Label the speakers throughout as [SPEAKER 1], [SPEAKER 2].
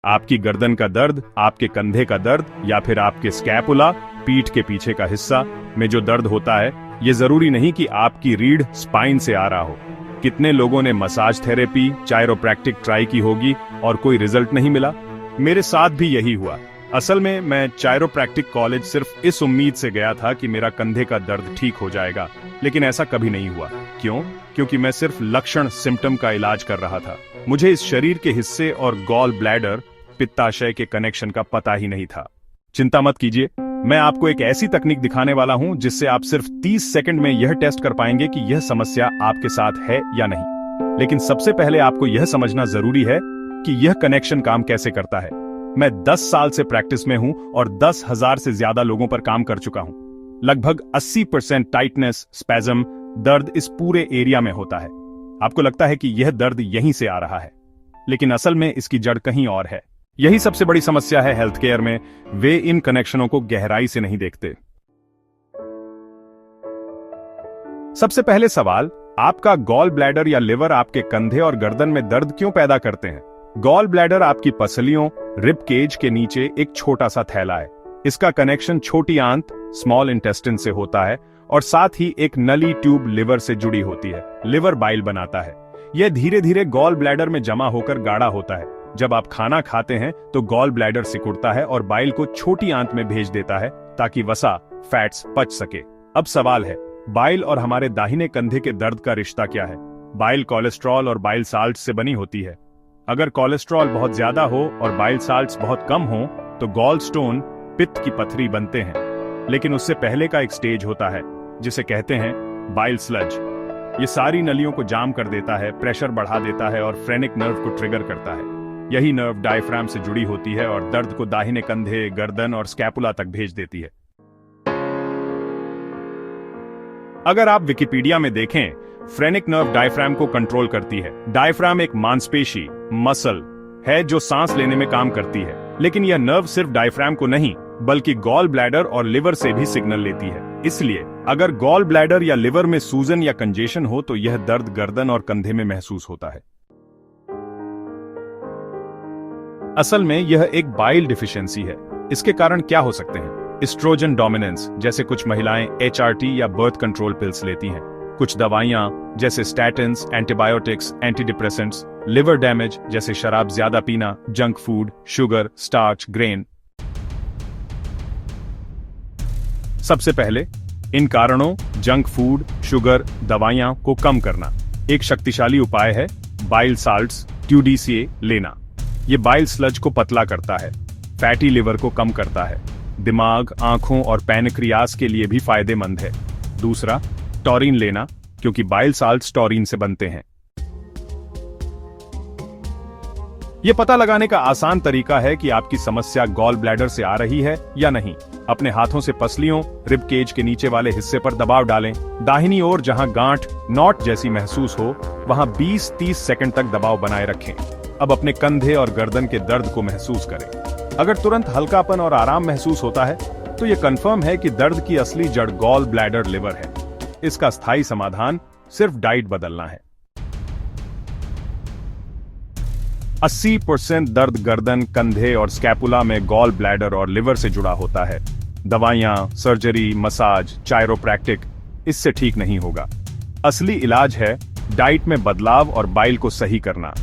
[SPEAKER 1] आपकी गर्दन का दर्द, आपके कंधे का दर्द या फिर आपके स्कैपुला, पीठ के पीछे का हिस्सा में जो दर्द होता है, ये जरूरी नहीं कि आपकी रीढ़ स्पाइन से आ रहा हो। कितने लोगों ने मसाज थेरेपी, चायरोप्रैक्टिक ट्राई की होगी और कोई रिजल्ट नहीं मिला। मेरे साथ भी यही हुआ। असल में मैं चायरोप्रैक्टिक कॉलेज सिर्फ इस उम्मीद से गया था कि मेरा कंधे का दर्द ठीक हो जाएगा, लेकिन ऐसा कभी नहीं हुआ। क्यों? क्योंकि मैं सिर्फ लक्षण, सिम्टम का इलाज कर रहा था। मुझे इस शरीर के हिस्से और गॉल ब्लैडर, पित्ताशय के कनेक्शन का पता ही नहीं था। चिंता मत कीजिए, मैं आपको एक ऐसी तकनीक दिखाने वाला हूं जिससे आप सिर्फ 30 सेकंड में यह टेस्ट कर पाएंगे कि यह समस्या आपके साथ है या नहीं। लेकिन सबसे पहले आपको यह समझना जरूरी है कि यह कनेक्शन काम कैसे करता है। मैं 10 साल से प्रैक्टिस में हूं और 10,000 से ज्यादा लोगों पर काम कर चुका हूं। लगभग 80% टाइटनेस, स्पैज्म, दर्द इस पूरे एरिया में होता है। आपको लगता है कि यह दर्द यहीं से आ रहा है, लेकिन असल में इसकी जड़ कहीं और है। यही सबसे बड़ी समस्या है हेल्थ केयर में। वे इन कनेक्शनों को गहराई से नहीं देखते। सबसे पहले सवाल, आपका गॉल ब्लैडर या लिवर आपके कंधे और गर्दन में दर्द क्यों पैदा करते हैं? गॉल ब्लैडर आपकी पसलियों, रिब केज के नीचे एक छोटा सा थैला है। इसका कनेक्शन छोटी आंत, स्मॉल इंटेस्टिन से होता है और साथ ही एक नली ट्यूब लिवर से जुड़ी होती है। लिवर बाइल बनाता है। यह धीरे धीरे गॉल ब्लैडर में जमा होकर गाढ़ा होता है। जब आप खाना खाते हैं तो गॉल ब्लैडर सिकुड़ता है और बाइल को छोटी आंत में भेज देता है ताकि वसा, फैट्स पच सके। अब सवाल है, बाइल और हमारे दाहिने कंधे के दर्द का रिश्ता क्या है? बाइल कोलेस्ट्रॉल और बाइल साल्ट से बनी होती है। अगर कोलेस्ट्रॉल बहुत ज्यादा हो और बाइल साल्ट्स बहुत कम हो तो गॉल स्टोन, पित्त की पथरी बनते हैं। लेकिन उससे पहले का एक स्टेज होता है जिसे कहते हैं बाइल स्लज। ये सारी नलियों को जाम कर देता है, प्रेशर बढ़ा देता है और फ्रेनिक नर्व को ट्रिगर करता है। यही नर्व डायफ्राम से जुड़ी होती है और दर्द को दाहिने कंधे, गर्दन और स्कैपुला तक भेज देती है। अगर आप विकिपीडिया में देखें, फ्रेनिक नर्व डायफ्राम को कंट्रोल करती है। डायफ्राम एक मांसपेशी, मसल है जो सांस लेने में काम करती है। लेकिन यह नर्व सिर्फ डायफ्राम को नहीं, बल्कि गॉल ब्लैडर और लिवर से भी सिग्नल लेती है। इसलिए अगर गॉल ब्लैडर या लिवर में सूजन या कंजेशन हो तो यह दर्द गर्दन और कंधे में महसूस होता है। असल में यह एक बाइल डिफिशियंसी है। इसके कारण क्या हो सकते हैं? एस्ट्रोजन डोमिनेंस, जैसे कुछ महिलाएं एचआरटी या बर्थ कंट्रोल पिल्स लेती हैं। कुछ दवाइयां जैसे statins, antibiotics, antidepressants. Liver damage जैसे शराब ज्यादा पीना, junk food, sugar, starch, grain. सबसे पहले इन कारणों, जंक फूड, शुगर, दवाइयां को कम करना। एक शक्तिशाली उपाय है बाइल साल्ट्स, TUDCA लेना। ये बाइल स्लज को पतला करता है, फैटी लिवर को कम करता है, दिमाग, आंखों और पैनक्रियास के लिए भी फायदेमंद है। दूसरा, टॉरिन लेना, क्योंकि बाइल साल्ट्स टॉरिन से बनते हैं। यह पता लगाने का आसान तरीका है कि आपकी समस्या गॉल ब्लैडर से आ रही है या नहीं। अपने हाथों से पसलियों, रिब केज के नीचे वाले हिस्से पर दबाव डालें। दाहिनी ओर जहां गांठ, नॉट जैसी महसूस हो, वहां 20-30 सेकंड तक दबाव बनाए रखें। अब अपने कंधे और गर्दन के दर्द को महसूस करें। अगर तुरंत हल्कापन और आराम महसूस होता है तो यह कंफर्म है कि दर्द की असली जड़ गॉल ब्लैडर लिवर है। इसका स्थायी समाधान सिर्फ डाइट बदलना है। 80% दर्द गर्दन, कंधे और स्कैपुला में गॉल ब्लैडर और लिवर से जुड़ा होता है। दवाइयां, सर्जरी, मसाज, चायरोप्रैक्टिक इससे ठीक नहीं होगा। असली इलाज है डाइट में बदलाव और बाइल को सही करना।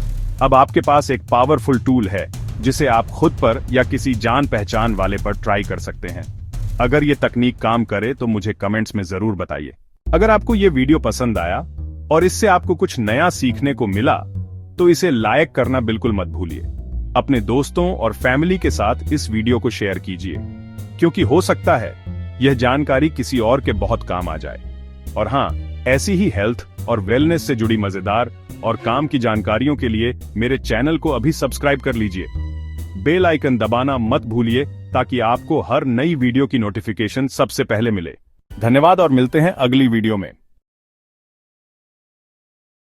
[SPEAKER 1] अब आपके पास एक पावरफुल टूल है जिसे आप खुद पर या किसी जान पहचान वाले पर ट्राई कर सकते हैं। अगर ये तकनीक काम करे तो मुझे कमेंट्स में जरूर बताइए। अगर आपको ये वीडियो पसंद आया और इससे आपको कुछ नया सीखने को मिला तो इसे लाइक करना बिल्कुल मत भूलिए। अपने दोस्तों और फैमिली के साथ इस वीडियो को शेयर कीजिए, क्योंकि हो सकता है यह जानकारी किसी और के बहुत काम आ जाए। और हाँ, ऐसी ही हेल्थ और वेलनेस से जुड़ी मजेदार और काम की जानकारियों के लिए मेरे चैनल को अभी सब्सक्राइब कर लीजिए। बेल आइकन दबाना मत भूलिए ताकि आपको हर नई वीडियो की नोटिफिकेशन सबसे पहले मिले। धन्यवाद और मिलते हैं अगली वीडियो में।